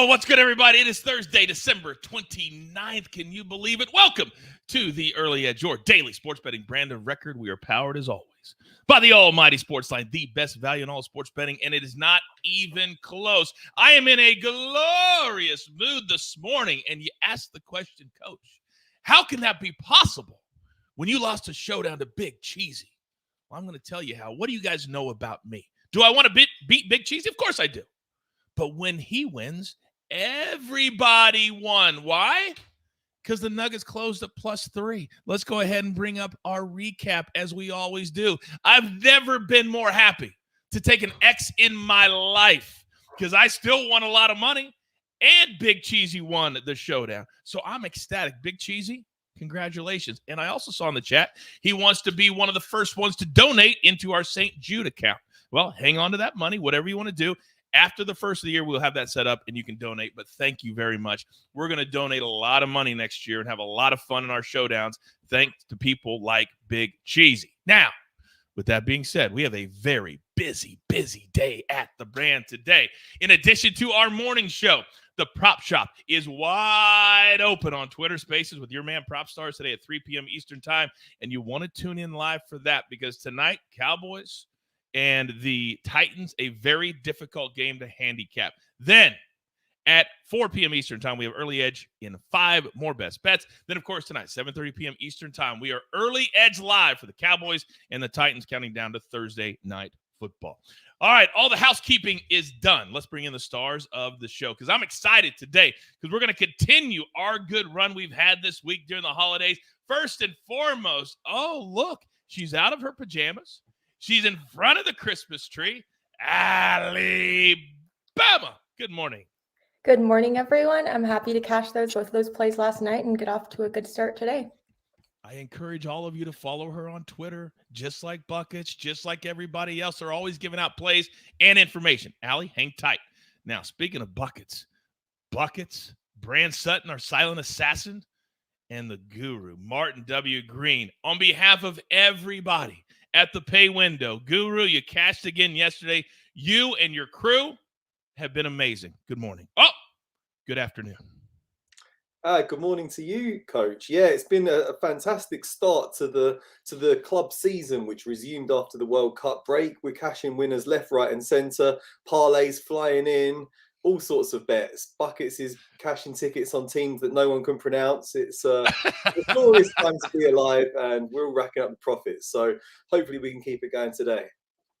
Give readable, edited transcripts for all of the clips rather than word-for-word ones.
Oh, what's good, everybody? It is Thursday, December 29th. Can you believe it? Welcome to the Early Edge, your daily sports betting brand of record. We are powered, as always, by the almighty SportsLine, the best value in all sports betting, and it is not even close. I am in a glorious mood this morning, and you asked the question, Coach, how can that be possible when you lost a showdown to Big Cheesy? Well, I'm going to tell you how. What do you guys know about me? Do I want to beat Big Cheesy? Of course I do. But when he wins, everybody won. Why? Because the Nuggets closed at +3. Let's go ahead and bring up our recap as we always do. I've never been more happy to take an X in my life because I still won a lot of money and Big Cheesy won the showdown. So I'm ecstatic. Big Cheesy, congratulations. And I also saw in the chat, he wants to be one of the first ones to donate into our St. Jude account. Well, hang on to that money, whatever you want to do. After the first of the year, we'll have that set up and you can donate, but thank you very much. We're going to donate a lot of money next year and have a lot of fun in our showdowns thanks to people like Big Cheesy. Now, with that being said, we have a very busy day at the brand today. In addition to our morning show, the Prop Shop is wide open on Twitter Spaces with your man Prop Stars today at 3 p.m. Eastern Time, and you want to tune in live for that because tonight, Cowboys and the Titans, a very difficult game to handicap. Then at 4 p.m. Eastern Time, we have Early Edge in 5 more best bets. Then, of course, tonight, 7:30 p.m. Eastern Time, we are Early Edge live for the Cowboys and the Titans, counting down to Thursday Night Football. All right, all the housekeeping is done. Let's bring in the stars of the show because I'm excited today because we're going to continue our good run we've had this week during the holidays. First and foremost, oh, look, she's out of her pajamas. She's in front of the Christmas tree. Allie, Bama. Good morning. Good morning, everyone. I'm happy to cash both of those plays last night and get off to a good start today. I encourage all of you to follow her on Twitter, just like Buckets, just like everybody else. They're always giving out plays and information. Allie, hang tight. Now, speaking of Buckets, Brand Sutton, our silent assassin, and the guru, Martin W. Green, on behalf of everybody at the pay window. Guru, you cashed again yesterday. You and your crew have been amazing. Good morning. Oh, good afternoon. Good morning to you, Coach. Yeah, it's been a fantastic start to the club season, which resumed after the World Cup break. We're cashing winners left, right, and centre. Parlays flying in, all sorts of bets. Buckets is cashing tickets on teams that no one can pronounce. It's a glorious time to be alive, and we're all racking up the profits. So hopefully we can keep it going today.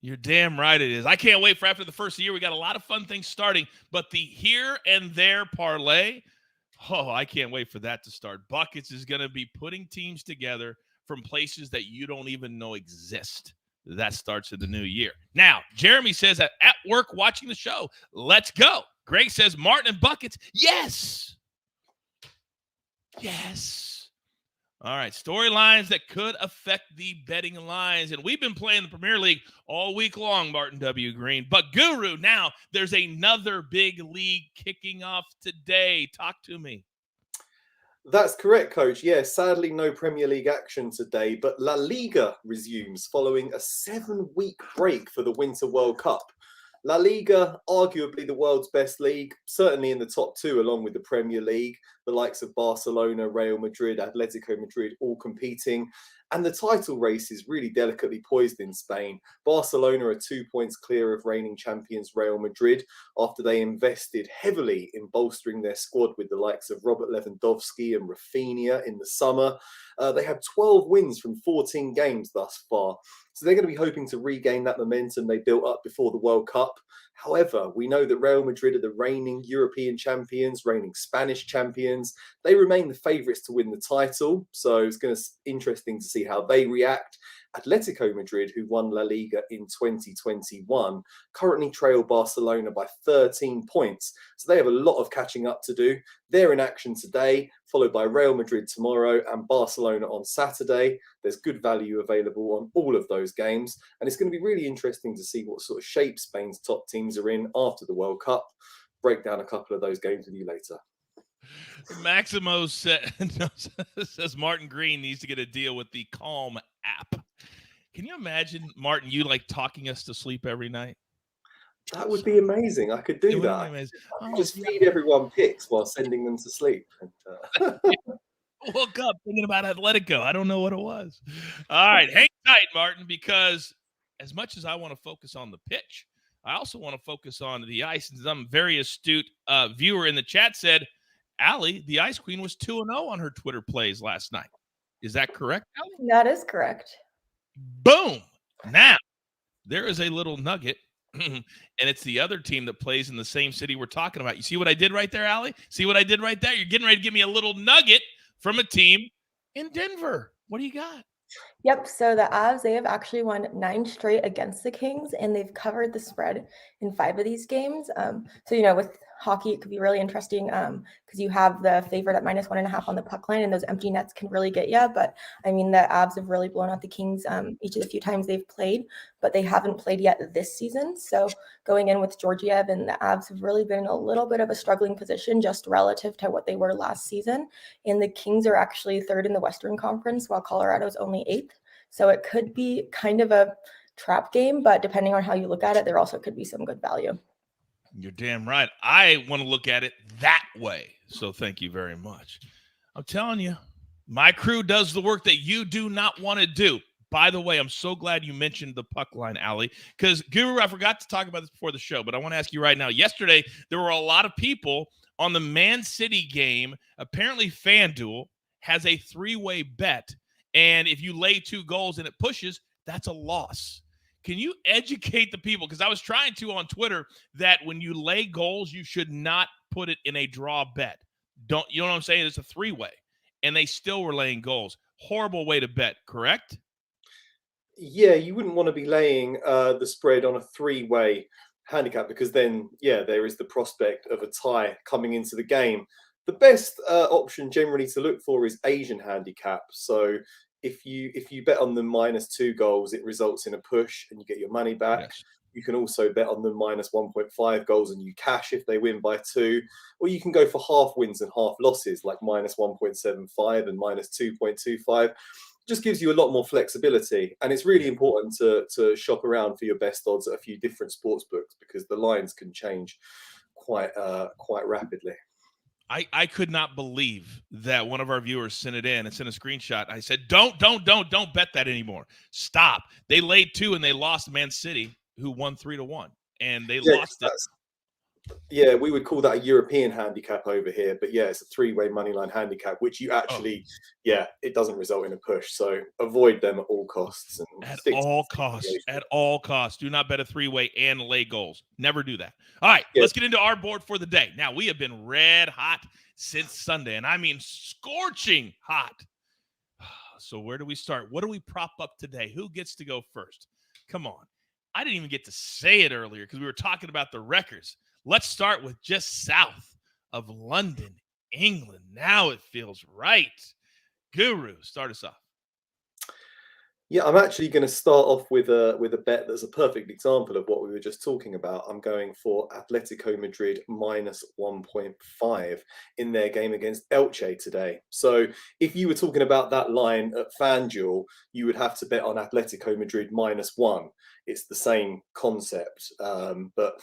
You're damn right it is. I can't wait for after the first of the year. We got a lot of fun things starting, but the here and there parlay, oh, I can't wait for that to start. Buckets is going to be putting teams together from places that you don't even know exist. That starts in the new year. Now, Jeremy says that at work watching the show. Let's go. Greg says Martin and Buckets. Yes. Yes. All right. Storylines that could affect the betting lines. And we've been playing the Premier League all week long, Martin W. Green. But Guru, now there's another big league kicking off today. Talk to me. That's correct, Coach. Yeah, sadly, no Premier League action today, but La Liga resumes following a 7-week break for the Winter World Cup. La Liga, arguably the world's best league, certainly in the top 2 along with the Premier League, the likes of Barcelona, Real Madrid, Atletico Madrid all competing. And the title race is really delicately poised in Spain. Barcelona are 2 points clear of reigning champions Real Madrid after they invested heavily in bolstering their squad with the likes of Robert Lewandowski and Rafinha in the summer. They have 12 wins from 14 games thus far. So they're going to be hoping to regain that momentum they built up before the World Cup. However, we know that Real Madrid are the reigning European champions, reigning Spanish champions. They remain the favourites to win the title. So it's going to be interesting to see how they react. Atletico Madrid, who won La Liga in 2021, currently trail Barcelona by 13 points. So they have a lot of catching up to do. They're in action today, followed by Real Madrid tomorrow and Barcelona on Saturday. There's good value available on all of those games. And it's going to be really interesting to see what sort of shape Spain's top teams are in after the World Cup. Break down a couple of those games with you later. Maximo says Martin Green needs to get a deal with the Calm app. Can you imagine, Martin, you like talking us to sleep every night? That would be amazing. I could It do would that. be I amazing. could just feed everyone picks while sending them to sleep. And, Woke up thinking about Atletico. I don't know what it was. All right, hang tight, Martin, because as much as I want to focus on the pitch, I also want to focus on the ice. And some very astute viewer in the chat said, Allie, the Ice Queen, was 2-0 on her Twitter plays last night. Is that correct, Allie? That is correct. Boom. Now, there is a little nugget, and it's the other team that plays in the same city we're talking about. You see what I did right there, Allie? See what I did right there? You're getting ready to give me a little nugget from a team in Denver. What do you got? Yep. So the Avs, they have actually won 9 straight against the Kings, and they've covered the spread in 5 of these games. So, with hockey, it could be really interesting because you have the favorite at -1.5 on the puck line, and those empty nets can really get you. But I mean, the Avs have really blown out the Kings each of the few times they've played, but they haven't played yet this season. So going in with Georgiev, and the Avs have really been in a little bit of a struggling position just relative to what they were last season. And the Kings are actually 3rd in the Western Conference, while Colorado's only 8th. So it could be kind of a trap game, but depending on how you look at it, there also could be some good value. You're damn right. I want to look at it that way. So thank you very much. I'm telling you, my crew does the work that you do not want to do. By the way, I'm so glad you mentioned the puck line, Allie, because Guru, I forgot to talk about this before the show, but I want to ask you right now. Yesterday, there were a lot of people on the Man City game. Apparently, FanDuel has a 3-way bet. And if you lay 2 goals and it pushes, that's a loss. Can you educate the people? Because I was trying to on Twitter that when you lay goals, you should not put it in a draw bet. You know what I'm saying? It's a 3-way. And they still were laying goals. Horrible way to bet, correct? yeah, you wouldn't want to be laying the spread on a 3-way handicap because then, there is the prospect of a tie coming into the game. The best option generally to look for is Asian handicap. So if you bet on the -2 goals, it results in a push and you get your money back. Yes. You can also bet on the -1.5 goals and you cash if they win by 2. Or you can go for half wins and half losses, like -1.75 and -2.25. Just gives you a lot more flexibility. And it's really important to shop around for your best odds at a few different sports books because the lines can change quite rapidly. I could not believe that one of our viewers sent it in and sent a screenshot. I said, don't bet that anymore. Stop. They laid 2 and they lost Man City, who won 3-1, and they lost it. Yeah, we would call that a European handicap over here, but it's a 3-way moneyline handicap, which you actually, it doesn't result in a push. So avoid them at all costs. And at all costs. Do not bet a 3-way and lay goals. Never do that. All right, let's get into our board for the day. Now, we have been red hot since Sunday, and I mean scorching hot. So where do we start? What do we prop up today? Who gets to go first? Come on. I didn't even get to say it earlier because we were talking about the records. Let's start with just south of London, England. Now it feels right. Guru, start us off. Yeah, I'm actually going to start off with a bet that's a perfect example of what we were just talking about. I'm going for Atletico Madrid -1.5 in their game against Elche today. So if you were talking about that line at FanDuel, you would have to bet on Atletico Madrid -1. It's the same concept. But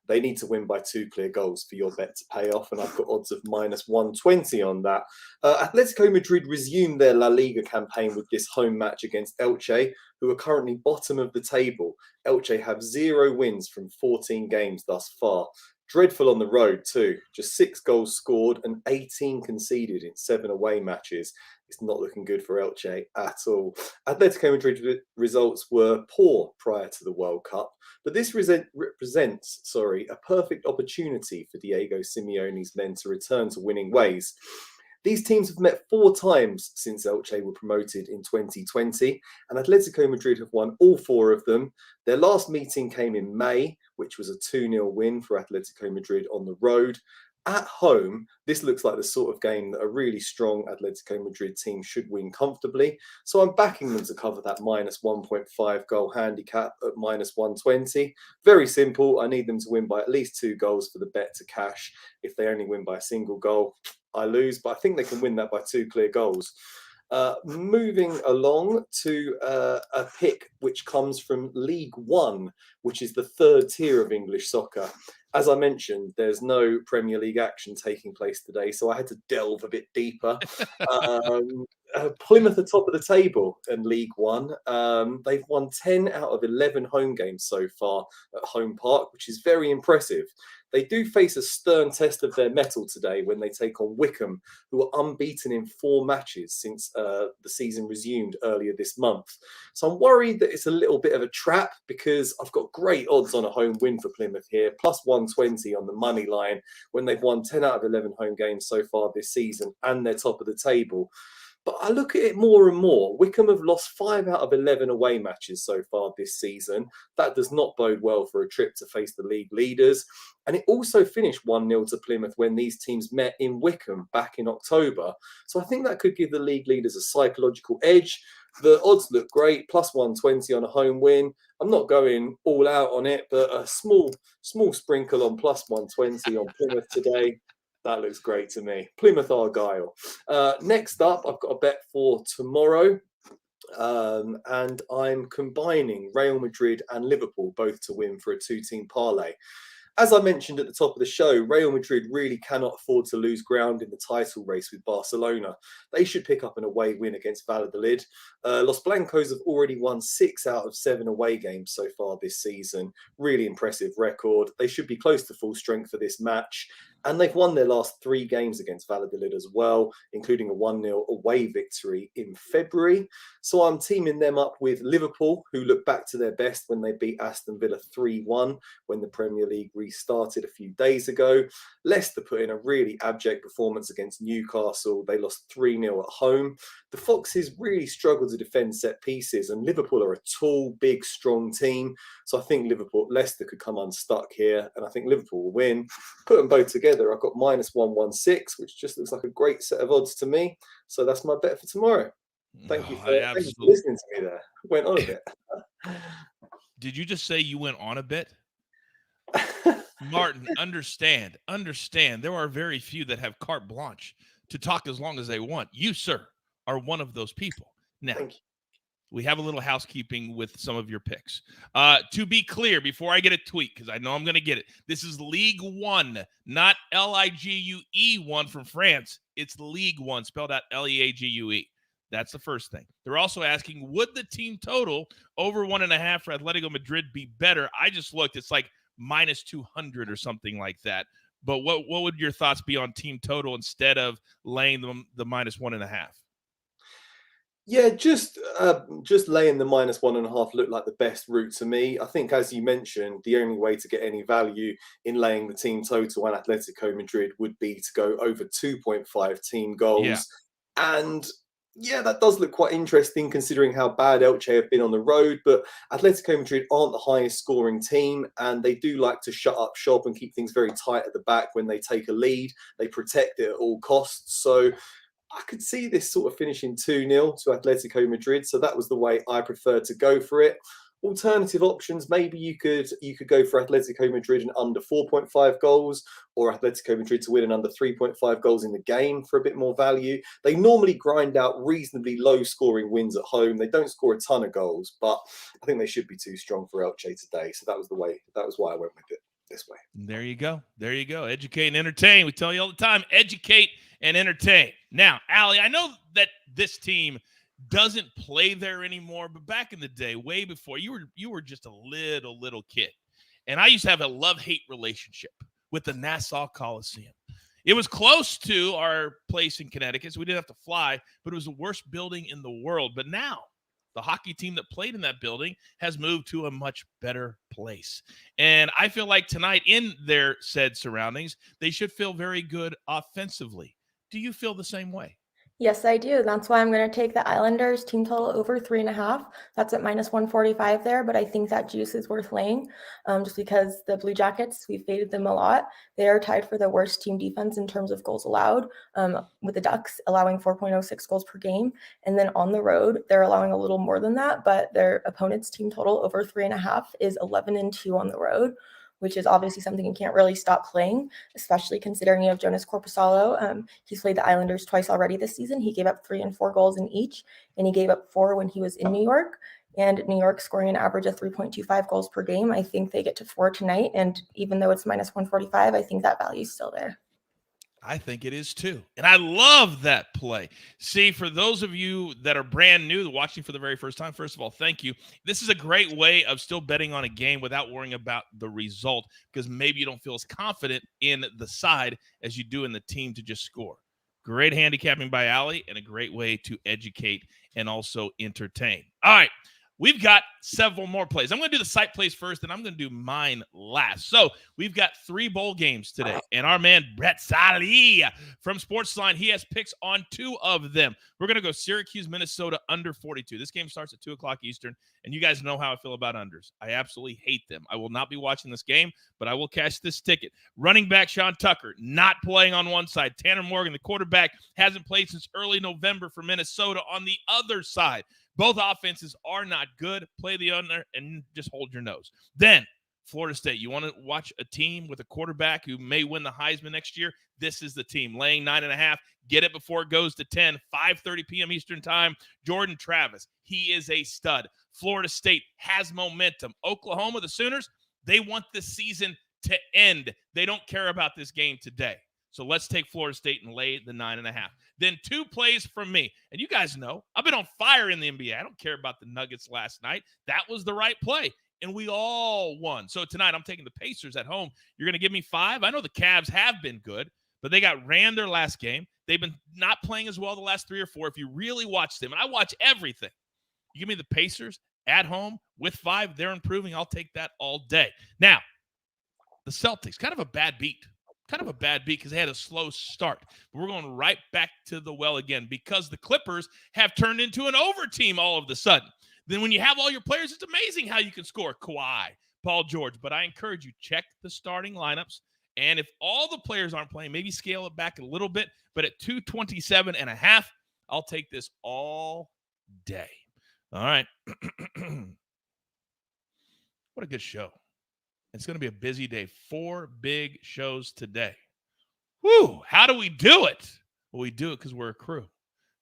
they need to win by 2 clear goals for your bet to pay off. And I've got odds of -120 on that. Atletico Madrid resumed their La Liga campaign with this home match against Elche, who are currently bottom of the table. Elche have 0 wins from 14 games thus far. Dreadful on the road too. Just 6 goals scored and 18 conceded in 7 away matches. It's not looking good for Elche at all. Atletico Madrid results were poor prior to the World Cup, but this represents a perfect opportunity for Diego Simeone's men to return to winning ways. These teams have met 4 times since Elche were promoted in 2020, and Atletico Madrid have won all 4 of them. Their last meeting came in May, which was a 2-0 win for Atletico Madrid on the road. At home, this looks like the sort of game that a really strong Atletico Madrid team should win comfortably. So I'm backing them to cover that -1.5 goal handicap at -120. Very simple. I need them to win by at least 2 goals for the bet to cash. If they only win by a single goal, I lose, but I think they can win that by 2 clear goals. Moving along to a pick which comes from League One, which is the third tier of English soccer. As I mentioned, there's no Premier League action taking place today, so I had to delve a bit deeper. Plymouth are top of the table in League One. They've won 10 out of 11 home games so far at home park, which is very impressive. They do face a stern test of their mettle today when they take on Wycombe, who are unbeaten in 4 matches since the season resumed earlier this month. So I'm worried that it's a little bit of a trap because I've got great odds on a home win for Plymouth here, plus 120 on the money line when they've won 10 out of 11 home games so far this season and they're top of the table. But I look at it more and more. Wycombe have lost 5 out of 11 away matches so far this season. That does not bode well for a trip to face the league leaders. And it also finished 1-0 to Plymouth when these teams met in Wycombe back in October. So I think that could give the league leaders a psychological edge. The odds look great, plus 120 on a home win. I'm not going all out on it, but a small sprinkle on plus 120 on Plymouth today. That looks great to me. Plymouth Argyle. Next up, I've got a bet for tomorrow. And I'm combining Real Madrid and Liverpool both to win for a 2-team parlay. As I mentioned at the top of the show, Real Madrid really cannot afford to lose ground in the title race with Barcelona. They should pick up an away win against Valladolid. Los Blancos have already won 6 out of 7 away games so far this season. Really impressive record. They should be close to full strength for this match. And they've won their last 3 games against Valladolid as well, including a 1-0 away victory in February. So I'm teaming them up with Liverpool, who look back to their best when they beat Aston Villa 3-1 when the Premier League restarted a few days ago. Leicester put in a really abject performance against Newcastle. They lost 3-0 at home. The Foxes really struggle to defend set pieces, and Liverpool are a tall, big, strong team. So I think Leicester could come unstuck here, and I think Liverpool will win. Put them both together, I've got minus 116, which just looks like a great set of odds to me. So that's my bet for tomorrow. Thank you for listening to me there. Went on a bit. Did you just say you went on a bit? Martin, understand. There are very few that have carte blanche to talk as long as they want. You, sir, are one of those people. Now, we have a little housekeeping with some of your picks. To be clear, before I get a tweet, because I know I'm going to get it, this is League One, not Ligue 1 from France. It's League One, spelled out League. That's the first thing. They're also asking, would the team total over 1.5 for Atletico Madrid be better? I just looked. It's like minus 200 or something like that. But what would your thoughts be on team total instead of laying the minus 1.5? Yeah, just laying the minus 1.5 looked like the best route to me. I think, as you mentioned, the only way to get any value in laying the team total on Atletico Madrid would be to go over 2.5 team goals. Yeah. And yeah, that does look quite interesting considering how bad Elche have been on the road. But Atletico Madrid aren't the highest scoring team, and they do like to shut up shop and keep things very tight at the back when they take a lead. They protect it at all costs. So I could see this sort of finishing 2-0 to Atletico Madrid. So that was the way I preferred to go for it. Alternative options, maybe you could go for Atletico Madrid and under 4.5 goals, or Atletico Madrid to win and under 3.5 goals in the game for a bit more value. They normally grind out reasonably low scoring wins at home. They don't score a ton of goals, but I think they should be too strong for Elche today. So that was why I went with it this way. There you go. Educate and entertain. We tell you all the time, educate and entertain. Now, Allie, I know that this team doesn't play there anymore, but back in the day, way before, you were just a little kid. And I used to have a love-hate relationship with the Nassau Coliseum. It was close to our place in Connecticut, so we didn't have to fly, but it was the worst building in the world. But now, the hockey team that played in that building has moved to a much better place. And I feel like tonight, in their said surroundings, they should feel very good offensively. Do you feel the same way? Yes, I do. That's why I'm going to take the Islanders team total over 3.5. That's at minus 145 there, but I think that juice is worth laying just because the Blue Jackets, we've faded them a lot. They are tied for the worst team defense in terms of goals allowed, with the Ducks allowing 4.06 goals per game. And then on the road, they're allowing a little more than that, but their opponent's team total over 3.5 is 11-2 on the road. which is obviously something you can't really stop playing, especially considering you have Jonas Corposalo. He's played the Islanders twice already this season. He gave up 3 and 4 goals in each, and he gave up 4 when he was in New York. And New York scoring an average of 3.25 goals per game. I think they get to 4 tonight. And even though it's minus 145, I think that value is still there. I think it is too. And I love that play. See, for those of you that are brand new, watching for the very first time, first of all, thank you. This is a great way of still betting on a game without worrying about the result, because maybe you don't feel as confident in the side as you do in the team to just score. Great handicapping by Allie, and a great way to educate and also entertain. All right. We've got several more plays. I'm going to do the site plays first, and I'm going to do mine last. So we've got 3 bowl games today, and our man Brett Allie from SportsLine, he has picks on 2 of them. We're going to go Syracuse, Minnesota, under 42. This game starts at 2 o'clock Eastern, and you guys know how I feel about unders. I absolutely hate them. I will not be watching this game, but I will cash this ticket. Running back Sean Tucker, not playing on one side. Tanner Morgan, the quarterback, hasn't played since early November for Minnesota on the other side. Both offenses are not good. Play the under and just hold your nose. Then, Florida State. You want to watch a team with a quarterback who may win the Heisman next year? This is the team. Laying 9.5. Get it before it goes to 10. 5:30 p.m. Eastern time. Jordan Travis. He is a stud. Florida State has momentum. Oklahoma, the Sooners, they want the season to end. They don't care about this game today. So let's take Florida State and lay the 9.5. Then 2 plays from me. And you guys know, I've been on fire in the NBA. I don't care about the Nuggets last night. That was the right play, and we all won. So tonight I'm taking the Pacers at home. You're going to give me 5? I know the Cavs have been good, but they got ran their last game. They've been not playing as well the last 3 or 4. If you really watch them, and I watch everything, you give me the Pacers at home with 5. They're improving. I'll take that all day. Now, the Celtics, kind of a bad beat. Because they had a slow start. But we're going right back to the well again because the Clippers have turned into an over team all of a sudden. Then when you have all your players, it's amazing how you can score. Kawhi, Paul George. But I encourage you, check the starting lineups. And if all the players aren't playing, maybe scale it back a little bit. But at 227.5, I'll take this all day. All right. What a good show. It's going to be a busy day. 4 big shows today. Woo! How do we do it? Well, we do it because we're a crew.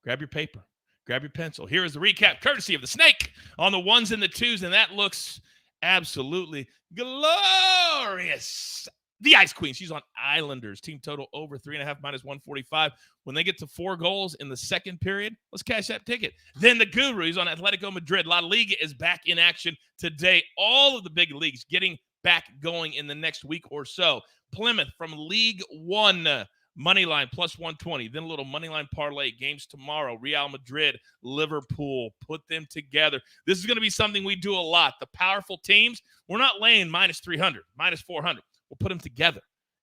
Grab your paper. Grab your pencil. Here is the recap, courtesy of the Snake on the 1s and the 2s, and that looks absolutely glorious. The Ice Queen, she's on Islanders. Team total over 3.5 minus 145. When they get to 4 goals in the second period, let's cash that ticket. Then the Guru, he's on Atletico Madrid. La Liga is back in action today. All of the big leagues getting back going in the next week or so. Plymouth from League One, money line plus 120. Then a little money line parlay games tomorrow. Real Madrid, Liverpool, put them together. This is going to be something we do a lot. The powerful teams, we're not laying minus 300, minus 400. We'll put them together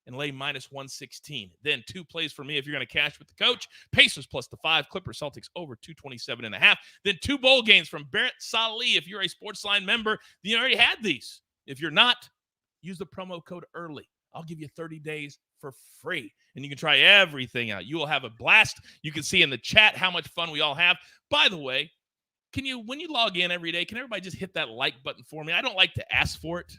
and lay minus 116. Then 2 plays for me if you're going to cash with the coach. Pacers plus the 5. Clippers Celtics over 227.5. Then 2 bowl games from Brett Allie. If you're a SportsLine member, you already had these. If you're not, use the promo code EARLY. I'll give you 30 days for free, and you can try everything out. You will have a blast. You can see in the chat how much fun we all have. By the way, when you log in every day, can everybody just hit that like button for me? I don't like to ask for it.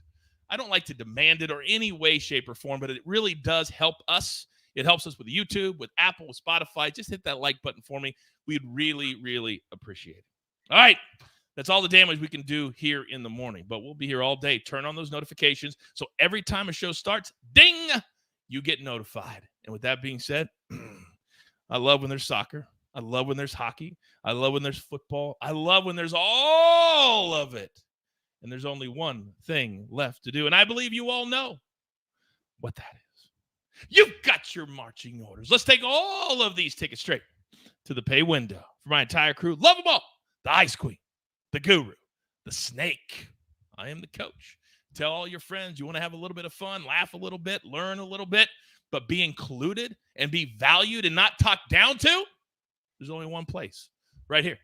I don't like to demand it or any way, shape, or form, but it really does help us. It helps us with YouTube, with Apple, with Spotify. Just hit that like button for me. We'd really, really appreciate it. All right. That's all the damage we can do here in the morning, but we'll be here all day. Turn on those notifications so every time a show starts, ding, you get notified. And with that being said, I love when there's soccer. I love when there's hockey. I love when there's football. I love when there's all of it. And there's only one thing left to do, and I believe you all know what that is. You've got your marching orders. Let's take all of these tickets straight to the pay window for my entire crew. Love them all. The Ice Queen, the Guru, the Snake. I am the coach. Tell all your friends you want to have a little bit of fun, laugh a little bit, learn a little bit, but be included and be valued and not talked down to. There's only one place, right here,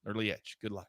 Early Edge. Good luck.